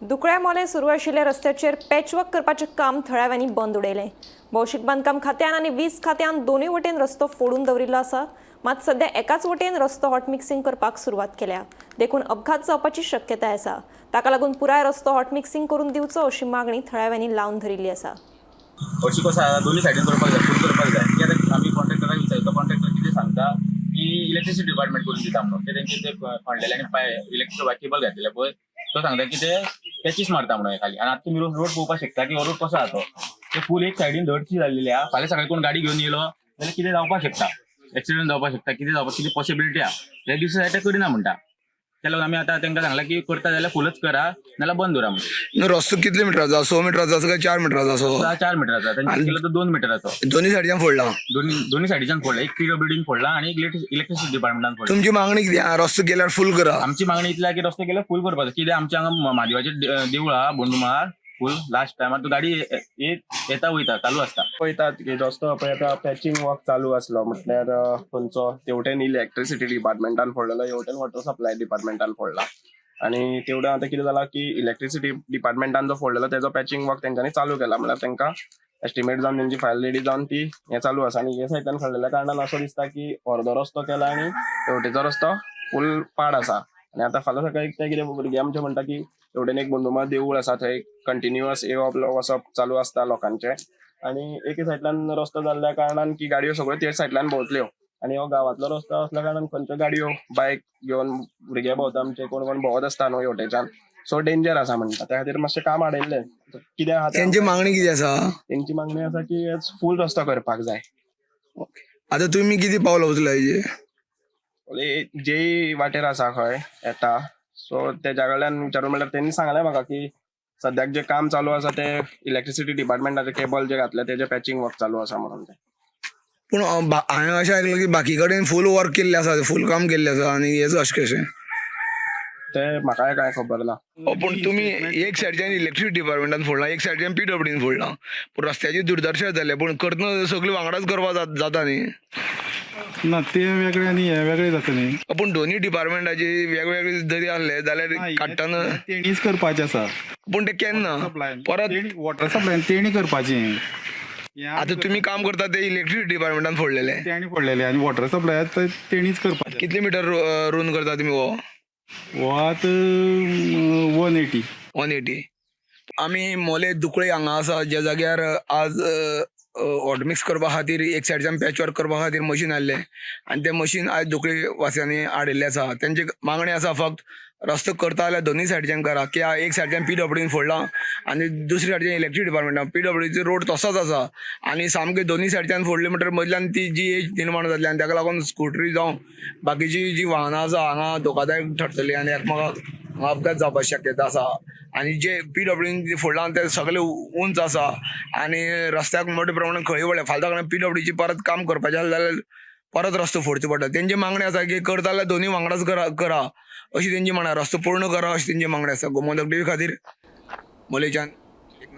दुकळ्या मोले सुरू आशिल्ल्या रस्त्याचेर पॅचवर्क करपाचें काम थळाव्यांनी बंद उडयलें। भौशीक बांदकाम खात्यान आनी वीज खात्यान दोनूय वटेन रस्तो फोडून दवरिल्लो आसा, मात सध्या एकाच वटेन रस्तो हॉट मिक्सिंग करपाक सुरवात केल्या। देखून अपघात जावपाची शक्यताय आसा। ताका लागून पुराय रस्तो हॉट मिक्सिंग करून दिवचो अशी मागणी थळाव्यांनी लावन धरिल्ली आसा। अशी कसं आसा, दोन्ही सायडीन करपाक जाय, फूल करपाक जाय। की आतां आमी कॉन्ट्रॅक्टराक विचारता, कॉन्ट्रॅक्टर कितें सांगता की इलेक्ट्रिसिटी डिपार्टमेंट करून दिता म्हणून। ते तेंचे ते खणलेले आनी इलेक्ट्रिक केबल घातलेले पळय, तो सांगता की ते पॅचीस मारता म्हणून खाली। आनी आतां तुमी रोड पळोवपाक शकता की हो रोड कसो आसा तो फूल एक सायडीन धडची जाल्लेली आहा। फाल्यां सकाळीं कोण गाडी घेवन येयलो जाल्यार कितें जावपाक शकता, एक्सिडेंट जावपाक शकता, कितें पॉसिबिलिटी आहा। त्या दिवसा जाय ते करिना म्हणटा। त्या लागून आमी आतां तांकां सांगला की करता जाल्यार फुलच करा, नाल्यार बंद दवरा म्हणून। रस्तो कितले मिटराचो आसा? 6 मिटराचो आसा काय 4 मिटराचो आसा? 4 मिटराचा, तांचे केलो तो 2 मिटराचो। दोन्ही सायडीच्यान फोडला। दोन्ही सायडीच्यान फोडला, एक PWDन फोडला आणि एक इलेक्ट्रिसिटी डिपार्टमेंटान फोडला। तुमची मागणी कितें आहा? रस्तो केल्यार फुल करा। आमची मागणी इतली आहा की रस्तो केल्यार फुल करपाचो। कित्याक आमच्या हांगा महादेवाचें देवूळ आहा बोंडुमार, फुल लास्ट टायमार तू गाडी येता वयता चालू आसता। पळयतात की रस्तो पळय आतां पॅचिंग वर्क चालू आसलो म्हटल्यार खंयचो तेवटेन इलेक्ट्रिसिटी डिपार्टमेंटान फोडलेलो, हेवटेन वॉटर सप्लाय डिपार्टमेंटान फोडला। आणि तेवढे आतां कितें जाला की इलेक्ट्रिसिटी डिपार्टमेंटान जो फोडलेलो तेजो पॅचिंग वर्क तेंच्यांनी चालू केला। म्हळ्यार तांकां एस्टिमेट जावन तेंची फायल रेडी जावन ती हें चालू आसा। आनी हे सायडीन फोडलेल्या कारणान असो दिसता की अर्दो रस्तो केला आनी हेवटेचो रस्तो फूल पाड आसा। आनी आतां फाल्यां सकाळीं ते कितें भुरगे आमचे म्हणटा की हेवटेन एक बोंडुमार देवूळ आसा, थंय कंटिन्युअस येवप वचप चालू आसता लोकांचे। आनी एके सायडीन रस्तो जाल्ल्या कारणान की गाडयो सगळ्यो ते सायडीन भोंवतल्यो। आनी हो गांवांतलो रस्तो आसल्या कारणान खंयच्यो गाडयो बायक घेवन भुरगे भोंवता आमचे, कोण कोण भोंवत आसता न्हू हेवटेच्यान, सो डेंजर आसा म्हणटा। त्या खातीर मातशें काम आडयल्लें। कितें आहा त्यांची मागणी कितें आसा? तेंची मागणी आसा की फूल रस्तो करपाक जाय। आता तुम्ही किती पावलां उचला हेजे? जे वाटेर आसा खंय येता सो तेज्या कडल्यान विचारून म्हणल्यार तेणी सांगलें म्हाका की सद्याक जे काम चालू आसा ते इलेक्ट्रिसिटी डिपार्टमेंटाचे केबल जे घातले तेजे पॅचिंग वर्क चालू आसा म्हणून ते। पूण हांवें अशें आयकलां की बाकी कडेन फूल वर्क केल्लें आसा, फूल काम केल्लें आसा, आनी हेच अशें कशें? ते म्हाकाय काय खबर ना। पूण तुमी एक सायडीच्यान इलेक्ट्रिसिटी डिपार्टमेंटान फोडला, एक सायडीच्यान PWDन फोडला। पूण रस्त्याची दुर्दशा जाल्या, पूण करतना सगळीं वांगडाच करपाक जाता न्ही? ना, ते वेगळे आणि हे वेगळे जाता न्ही। पूण दोन्ही डिपार्टमेंटाची वेगवेगळे जरी आसले जाल्यार काडटाना तेणीच करपाचें आसा। पूण ते केन्ना परत वॉटर सप्लाय तेणी करपाचें। आता तुम्ही काम करता ते इलेक्ट्रिसिटी डिपार्टमेंटान फोडलेले, तेणी फोडलेले आनी वॉटर सप्लाय तेणीच करपाचें। कितले मिटर रूंद करता तुम्ही? हो आतां 180। 180। आमी मोले दुकळे हांगा आसा, ज्या जाग्यार आज हॉट मिक्स करपा खातीर एक सायडीच्यान पॅच वर्क करपा खातीर मशीन हाडलें, आनी तें मशीन आयज दुकळे वासियांनी हाडिल्लें आसा। तेंची मागणी आसा फक्त रस्तो करता जाल्यार दोन्ही सायडीच्यान करा। कित्याक एक सायडीच्यान PWDन फोडला आनी दुसरे सायडीच्यान इलेक्ट्रीक डिपार्टमेंटान PWDचो रोड तसोच आसा, आनी सामके दोन्ही सायडीच्यान फोडले म्हणटकीर मदल्यान ती जी एज निर्माण जातली, आनी ताका लागून स्कुटरी जावं बाकीची जी वाहनां आसा हांगा धोकादायक ठरतली आनी एकामेकाक अपघात जावपाची शक्यता आसा। आनी जे PWDन फोडला ते सगळे उंच आसा आनी रस्त्याक मोठ्या प्रमाणात खळी पडल्या। फाल्यां PWDची परत काम करपाचें जाल्यार परत रस्तो फोडचो पडटा। तेंची मागणी आसा की करता जाल्यार दोन्ही वांगडाच करा अशी तेंची मागणी। रस्तो पूर्ण करा अशी तेंची मागणी आसा। गोमंतक टीव्ही खातीर मोलेच्यान